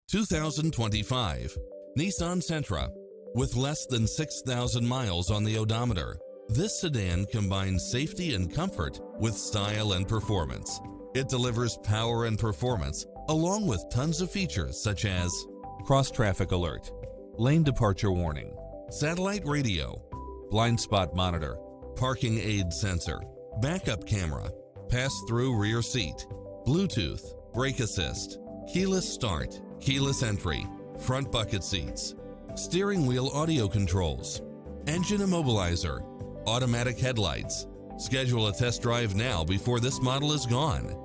2025 Nissan Sentra. With less than 6,000 miles on the odometer, this sedan combines safety and comfort with style and performance. It delivers power and performance along with tons of features such as cross-traffic alert, lane departure warning, satellite radio, blind spot monitor, parking aid sensor, backup camera, pass-through rear seat, Bluetooth, brake assist, keyless start, keyless entry, front bucket seats, steering wheel audio controls, engine immobilizer, automatic headlights. Schedule a test drive now before this model is gone.